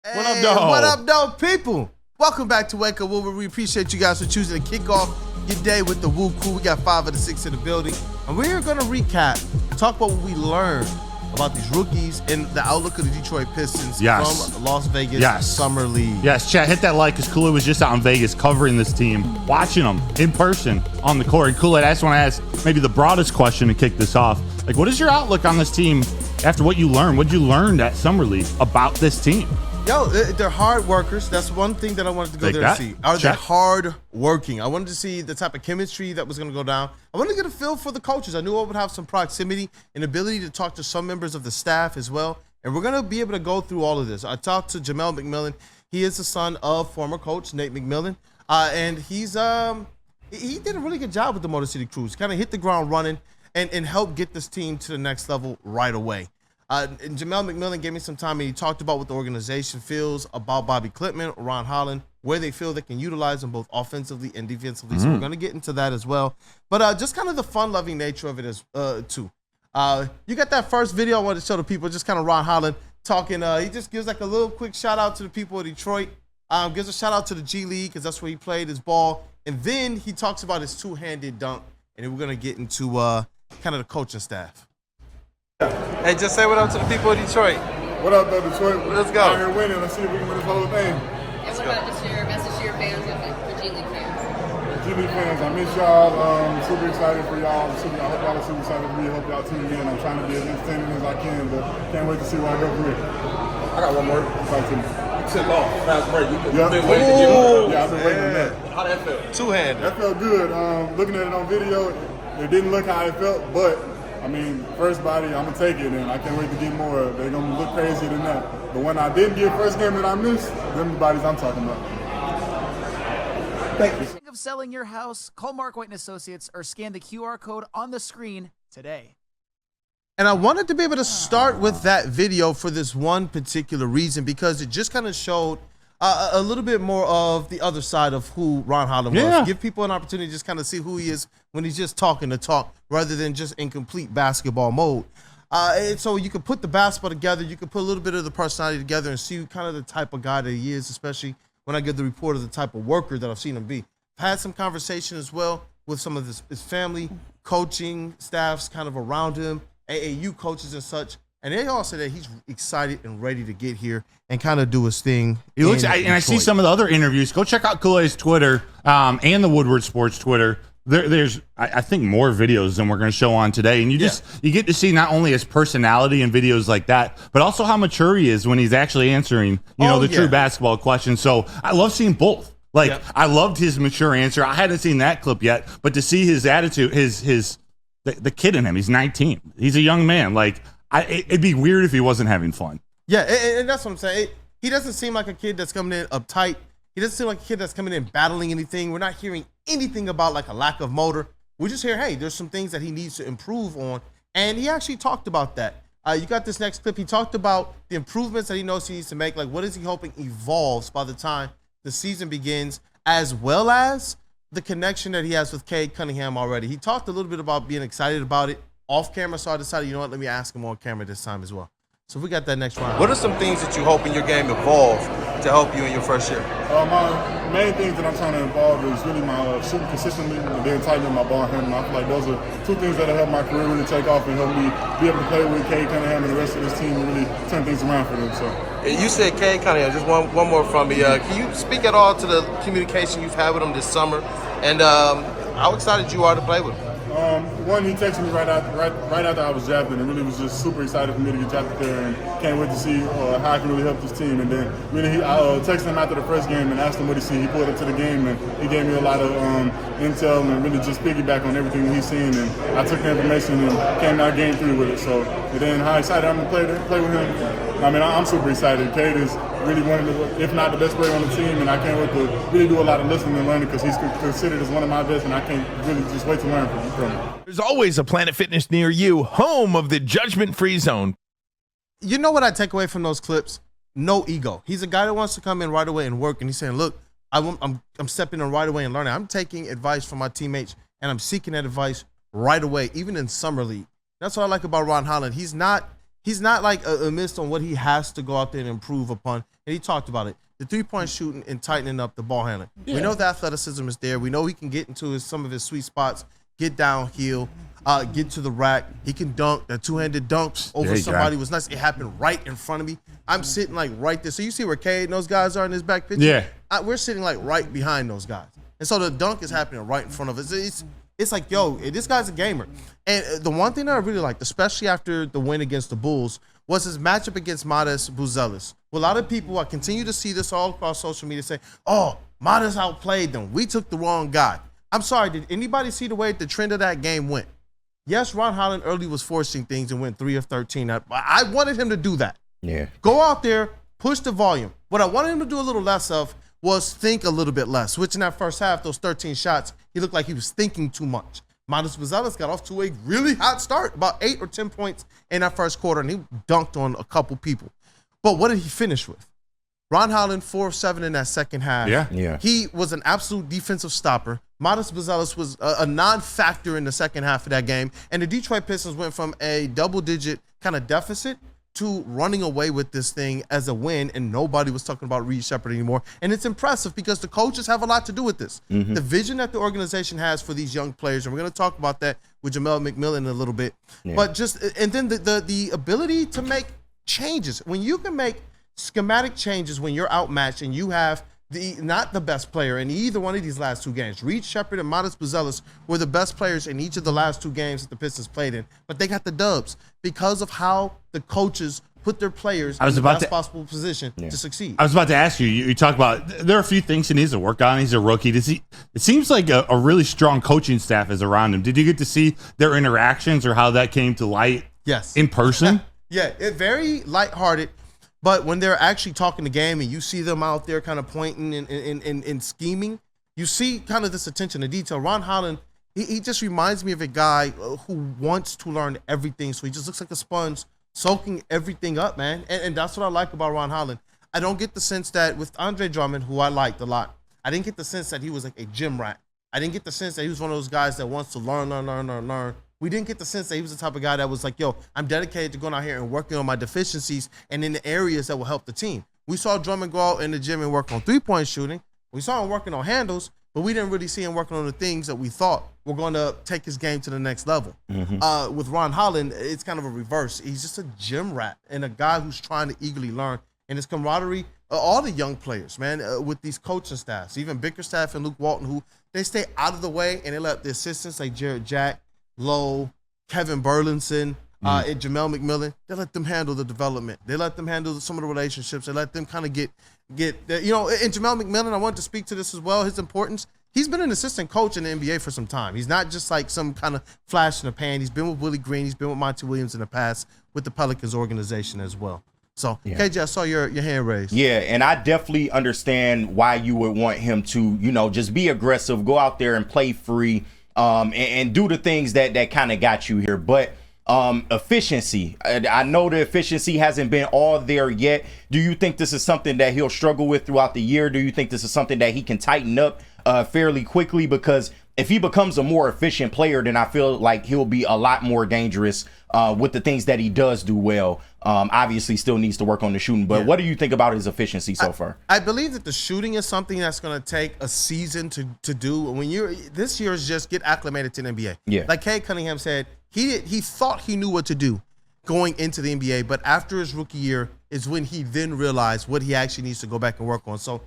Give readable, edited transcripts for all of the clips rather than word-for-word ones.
Hey, What up, though? What up, though, people? Welcome back to Wake Up Woodward. We appreciate you guys for choosing to kick off your day with the Woo Crew. We got 5 of the 6 in the building, and we're going to recap and talk about what we learned about these rookies and the outlook of the Detroit Pistons from Las Vegas Summer League. Yes, chat, hit that like, because Kool-Aid was just out in Vegas covering this team, watching them in person on the court. Kool-Aid, I just want to ask maybe the broadest question to kick this off. Like, what is your outlook on this team after what you learned? What did you learn at Summer League about this team? Yo, they're hard workers. That's one thing that I wanted to go there and see. Are they hard working? I wanted to see the type of chemistry that was going to go down. I wanted to get a feel for the coaches. I knew I would have some proximity and ability to talk to some members of the staff as well. And we're going to be able to go through all of this. I talked to Jamel McMillan. He is the son of former coach Nate McMillan. And he did a really good job with the Motor City Cruise. Kind of hit the ground running and helped get this team to the next level right away. And Jamel McMillan gave me some time, and he talked about what the organization feels about Bobby Klitman, Ron Holland, where they feel they can utilize them both offensively and defensively. So we're going to get into that as well. But just kind of the fun-loving nature of it as too. You got that first video I wanted to show the people, just kind of Ron Holland talking. He just gives like a little quick shout-out to the people of Detroit. Gives a shout-out to the G League because that's where he played his ball. And then he talks about his two-handed dunk. And then we're going to get into kind of the coaching staff. Hey, just say what up to the people of Detroit. What up, though, Detroit? Let's go. Out here winning. Let's see if we can win this whole thing. And what about just your message to your fans, the G League fans? G League fans, I miss y'all. Super excited for y'all. I hope y'all are super excited for me. I hope y'all tune in. I'm trying to be as entertaining as I can, but can't wait to see where I go from here. I got one more. Talk to me. You took off last break. You've been waiting to get on. Yeah, I've been waiting on that. How that felt? Two-handed. That felt good. Looking at it on video, it didn't look how it felt, but I mean, first body, I'm going to take it, and I can't wait to get more. They're going to look crazier than that. But when I didn't get first game that I missed, them the bodies I'm talking about. Thank you. Think of selling your house, call Mark White & Associates or scan the QR code on the screen today. And I wanted to be able to start with that video for this one particular reason, because it just kind of showed a little bit more of the other side of who Ron Holland was. Give people an opportunity to just kind of see who he is when he's just talking the talk rather than just in complete basketball mode. And so you can put the basketball together, you can put a little bit of the personality together and see kind of the type of guy that he is, especially when I give the report of the type of worker that I've seen him be. I've had some conversation as well with some of his family, coaching staffs kind of around him, AAU coaches and such. And they all say that he's excited and ready to get here and kind of do his thing. He looks, and I see some of the other interviews. Go check out Kool-Aid's Twitter and the Woodward Sports Twitter. There's, I think, more videos than we're going to show on today. And you get to see not only his personality in videos like that, but also how mature he is when he's actually answering, the true basketball questions. So I love seeing both. I loved his mature answer. I hadn't seen that clip yet, but to see his attitude, the kid in him, he's 19. He's a young man. It'd be weird if he wasn't having fun. Yeah, and that's what I'm saying. He doesn't seem like a kid that's coming in uptight. He doesn't seem like a kid that's coming in battling anything. We're not hearing anything about like a lack of motor. We just hear, hey, there's some things that he needs to improve on. And he actually talked about that. You got this next clip. He talked about the improvements that he knows he needs to make. Like, what is he hoping evolves by the time the season begins, as well as the connection that he has with Cade Cunningham already. He talked a little bit about being excited about it off camera, so I decided, you know what, let me ask him on camera this time as well. So we got that next round. What are some things that you hope in your game evolve to help you in your first year? My main things that I'm trying to involve is really my shooting consistently and then tightening my ball handling. I feel like those are two things that will help my career really take off and help me be able to play with Cade Cunningham and the rest of this team and really turn things around for them. So you said Cade Cunningham. Just one more from me. Can you speak at all to the communication you've had with him this summer, and how excited you are to play with him? One, he texted me right after I was drafted, and really was just super excited for me to get drafted there, and can't wait to see how I can really help this team. And then really, I texted him after the first game and asked him what he see. He pulled up to the game, and he gave me a lot of intel and really just piggyback on everything that he's seen. And I took the information and came out game 3 with it. So, and then how excited I'm to play with him. I mean, I'm super excited. Cade is really one of the, if not the best player on the team, and I can't wait to really do a lot of listening and learning because he's considered as one of my best, and I can't really just wait to learn from him. There's always a Planet Fitness near you, home of the judgment-free zone. You know what I take away from those clips? No ego. He's a guy that wants to come in right away and work, and he's saying, look, I'm stepping in right away and learning. I'm taking advice from my teammates, and I'm seeking that advice right away, even in Summer League. That's what I like about Ron Holland. He's not he's not like a missed on what he has to go out there and improve upon. And he talked about it. The three-point shooting and tightening up the ball handling. Yeah. We know the athleticism is there. We know he can get into some of his sweet spots, get downhill, get to the rack. He can dunk. That two-handed dunk over somebody was nice. It happened right in front of me. I'm sitting like right there. So you see where Cade and those guys are in his back picture? Yeah. We're sitting like right behind those guys. And so the dunk is happening right in front of us. It's like, yo, this guy's a gamer. And the one thing that I really liked, especially after the win against the Bulls, was his matchup against Matas Buzelis. Well, a lot of people, I continue to see this all across social media, say, oh, Matas outplayed them. We took the wrong guy. I'm sorry, did anybody see the way the trend of that game went? Yes, Ron Holland early was forcing things and went 3 of 13. I wanted him to do that. Yeah. Go out there, push the volume. What I wanted him to do a little less of was think a little bit less. Switching that first half, those 13 shots, he looked like he was thinking too much. Matas Buzelis got off to a really hot start, about 8 or 10 points in that first quarter, and he dunked on a couple people. But what did he finish with? Ron Holland, 4 of 7 in that second half. Yeah. He was an absolute defensive stopper. Matas Buzelis was a non-factor in the second half of that game, and the Detroit Pistons went from a double-digit kind of deficit to running away with this thing as a win, and nobody was talking about Reed Sheppard anymore. And it's impressive because the coaches have a lot to do with this. The vision that the organization has for these young players, and we're going to talk about that with Jamel McMillan in a little bit. Yeah. But and then the ability to make changes. When you can make schematic changes when you're outmatched and you have not the best player in either one of these last 2 games. Reed Sheppard and Matas Buzelis were the best players in each of the last 2 games that the Pistons played in, but they got the dubs because of how the coaches put their players in the best possible position to succeed. I was about to ask you. You talk about there are a few things he needs to work on. He's a rookie. It seems like a really strong coaching staff is around him. Did you get to see their interactions or how that came to light? Yes. In person? Yeah, very lighthearted. But when they're actually talking the game and you see them out there kind of pointing and scheming, you see kind of this attention to detail. Ron Holland, he just reminds me of a guy who wants to learn everything. So he just looks like a sponge, soaking everything up, man. And that's what I like about Ron Holland. I don't get the sense that with Andre Drummond, who I liked a lot, I didn't get the sense that he was like a gym rat. I didn't get the sense that he was one of those guys that wants to learn. We didn't get the sense that he was the type of guy that was like, yo, I'm dedicated to going out here and working on my deficiencies and in the areas that will help the team. We saw Drummond go out in the gym and work on three-point shooting. We saw him working on handles, but we didn't really see him working on the things that we thought were going to take his game to the next level. With Ron Holland, it's kind of a reverse. He's just a gym rat and a guy who's trying to eagerly learn. And his camaraderie, all the young players, man, with these coaching staffs, even Bickerstaff and Luke Walton, who they stay out of the way and they let the assistants like Jared Jack, Lowe, Kevin Burlinson, and Jamel McMillan, they let them handle the development. They let them handle some of the relationships. They let them kind of get and Jamel McMillan, I wanted to speak to this as well, his importance. He's been an assistant coach in the NBA for some time. He's not just like some kind of flash in the pan. He's been with Willie Green. He's been with Monty Williams in the past with the Pelicans organization as well. So, KJ, I saw your hand raised. Yeah, and I definitely understand why you would want him to, just be aggressive, go out there and play free, and do the things that kind of got you here. But efficiency, I know the efficiency hasn't been all there yet. Do you think this is something that he'll struggle with throughout the year? Do you think this is something that he can tighten up fairly quickly? Because if he becomes a more efficient player, then I feel like he'll be a lot more dangerous with the things that he does do well. Obviously still needs to work on the shooting, but what do you think about his efficiency so far? I believe that the shooting is something that's going to take a season to do. When this year is just get acclimated to the NBA. Yeah. Like Cade Cunningham said, he thought he knew what to do going into the NBA, but after his rookie year is when he then realized what he actually needs to go back and work on. So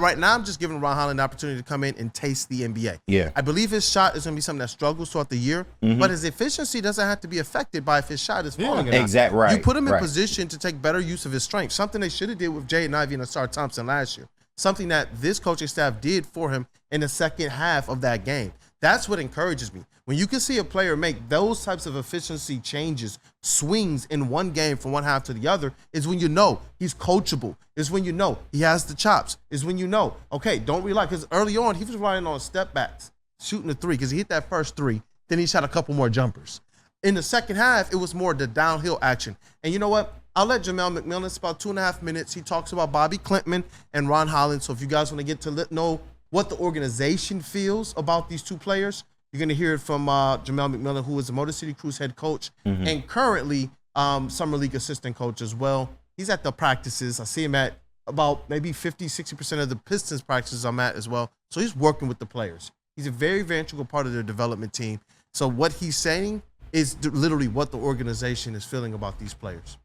right now, I'm just giving Ron Holland the opportunity to come in and taste the NBA. Yeah. I believe his shot is going to be something that struggles throughout the year, but his efficiency doesn't have to be affected by if his shot is falling or not. Exactly right. You put him in position to take better use of his strength, something they should have did with Jaden Ivey and Asar Thompson last year, something that this coaching staff did for him in the second half of that game. That's what encourages me. When you can see a player make those types of efficiency changes, swings in one game from one half to the other, is when you know he's coachable, is when you know he has the chops, is when you know, okay, don't rely. Because early on, he was relying on step backs, shooting the three, because he hit that first three, then he shot a couple more jumpers. In the second half, it was more the downhill action. And you know what? I'll let Jamel McMillan, it's about 2.5 minutes. He talks about Bobby Klintman and Ron Holland. So if you guys want to get to know what the organization feels about these two players, you're going to hear it from Jamel McMillan, who is the Motor City Cruise head coach and currently summer league assistant coach as well. He's at the practices. I see him at about maybe 50-60% of the Pistons practices I'm at as well. So he's working with the players. He's a very, very integral part of their development team. So what he's saying is literally what the organization is feeling about these players.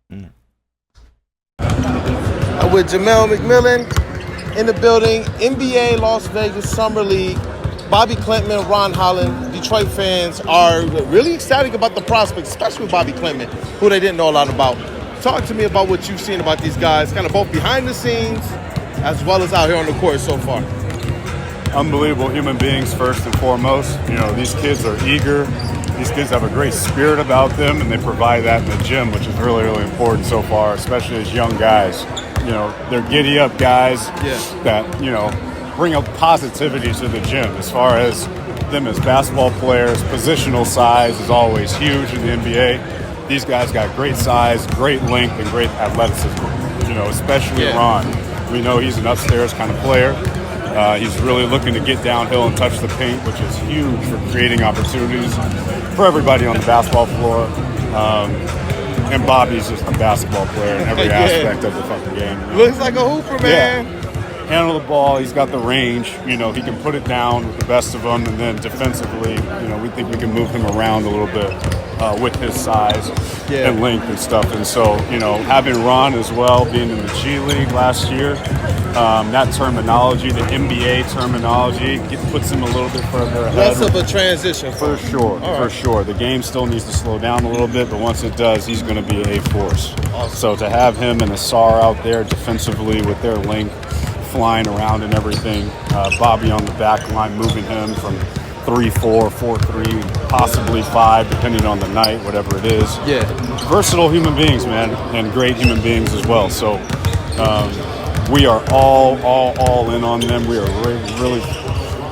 With Jamel McMillan in the building, NBA Las Vegas Summer League. Bobby Klintman, Ron Holland, Detroit fans are really ecstatic about the prospects, especially with Bobby Klintman, who they didn't know a lot about. Talk to me about what you've seen about these guys, kind of both behind the scenes as well as out here on the court so far. Unbelievable human beings first and foremost. You know, these kids are eager. These kids have a great spirit about them, and they provide that in the gym, which is really, really important so far, especially as young guys. You know, they're giddy up guys that, you know, bring up positivity to the gym. As far as them as basketball players, positional size is always huge in the NBA. These guys got great size, great length, and great athleticism. You know, especially Ron. We know he's an upstairs kind of player. He's really looking to get downhill and touch the paint, which is huge for creating opportunities for everybody on the basketball floor. And Bobby's just a basketball player in every aspect of the fucking game. You know? Looks like a hooper, man. Handle the ball, he's got the range, you know, he can put it down with the best of them, and then defensively, you know, we think we can move him around a little bit with his size and length and stuff. And so, you know, having Ron as well, being in the G League last year, that terminology, the NBA terminology, puts him a little bit further ahead. Less of a transition. For sure, for sure. The game still needs to slow down a little bit, but once it does, he's going to be a force. Awesome. So to have him and Asar out there defensively with their length, flying around and everything, Bobby on the back line, moving him from 3-4, 4-3, possibly 5, depending on the night, whatever it is. Yeah. Versatile human beings, man, and great human beings as well. So we are all in on them. We are really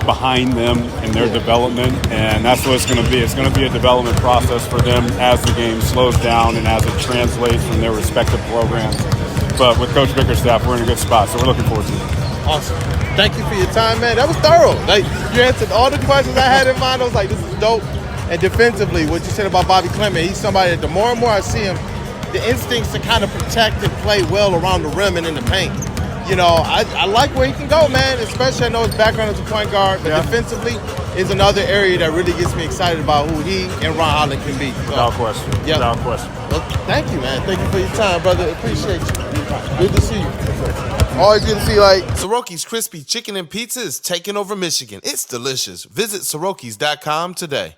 behind them in their development, and that's what it's going to be. It's going to be a development process for them as the game slows down and as it translates from their respective programs. But with Coach Bickerstaff, we're in a good spot, so we're looking forward to it. Awesome. Thank you for your time, man. That was thorough. Like, you answered all the questions I had in mind. I was like, this is dope. And defensively, what you said about Bobby Klintman, he's somebody that the more and more I see him, the instincts to kind of protect and play well around the rim and in the paint. You know, I like where he can go, man, especially I know his background as a point guard, but defensively is another area that really gets me excited about who he and Ron Holland can be. So, without question. Without question. Well, thank you, man. Thank you for your time, brother. Appreciate you. Good to see you. Always good to see you. Like, Soroki's Crispy Chicken and Pizza is taking over Michigan. It's delicious. Visit Sorokis.com today.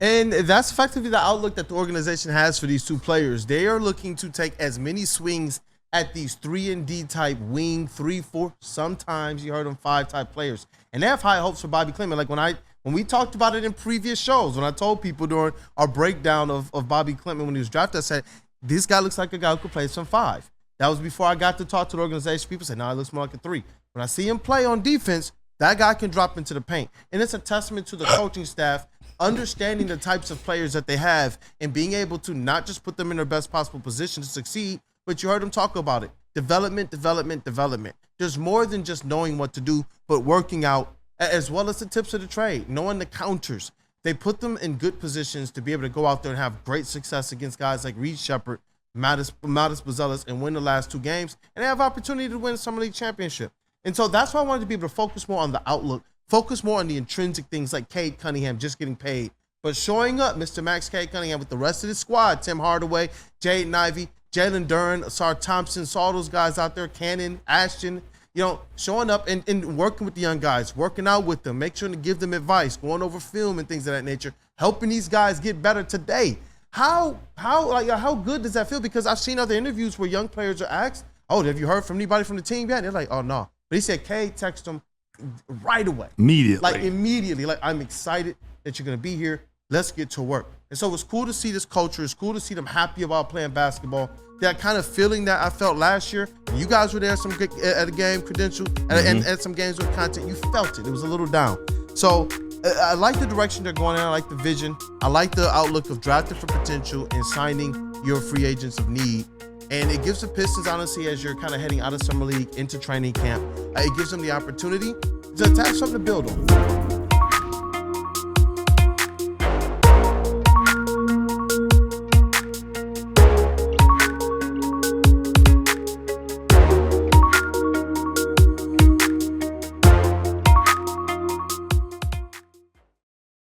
And that's effectively the outlook that the organization has for these two players. They are looking to take as many swings at these 3-and-D type wing, 3-4, sometimes you heard them 5 type players. And they have high hopes for Bobby Klintman. Like when we talked about it in previous shows, when I told people during our breakdown of Bobby Klintman when he was drafted, I said, this guy looks like a guy who could play some 5. That was before I got to talk to the organization. People said, no, he looks more like a 3. When I see him play on defense, that guy can drop into the paint. And it's a testament to the coaching staff understanding the types of players that they have and being able to not just put them in their best possible position to succeed, but you heard them talk about it. Development. There's more than just knowing what to do, but working out as well as the tips of the trade, knowing the counters. They put them in good positions to be able to go out there and have great success against guys like Reed Shepard, Mattis Buzelis, and win the last 2 games. And they have opportunity to win the Summer League championship. And so that's why I wanted to be able to focus more on the outlook, focus more on the intrinsic things like Cade Cunningham just getting paid. But showing up, Mr. Max Cade Cunningham with the rest of the squad, Tim Hardaway, Jaden Ivey, Jalen Duren, Asar Thompson, saw those guys out there, Cannon, Ashton, you know, showing up and working with the young guys, working out with them, make sure to give them advice, going over film and things of that nature, helping these guys get better today. How good does that feel? Because I've seen other interviews where young players are asked, oh, have you heard from anybody from the team yet? And they're like, oh, no. But he said, Cade, text them right away. Immediately. Like, I'm excited that you're going to be here. Let's get to work. And so it's cool to see this culture. It's cool to see them happy about playing basketball. That kind of feeling that I felt last year. When you guys were there at a game credential and at some games with content, you felt it. It was a little down. So I like the direction they're going in. I like the vision. I like the outlook of drafting for potential and signing your free agents of need. And it gives the Pistons, honestly, as you're kind of heading out of Summer League into training camp, it gives them the opportunity to have something to build on.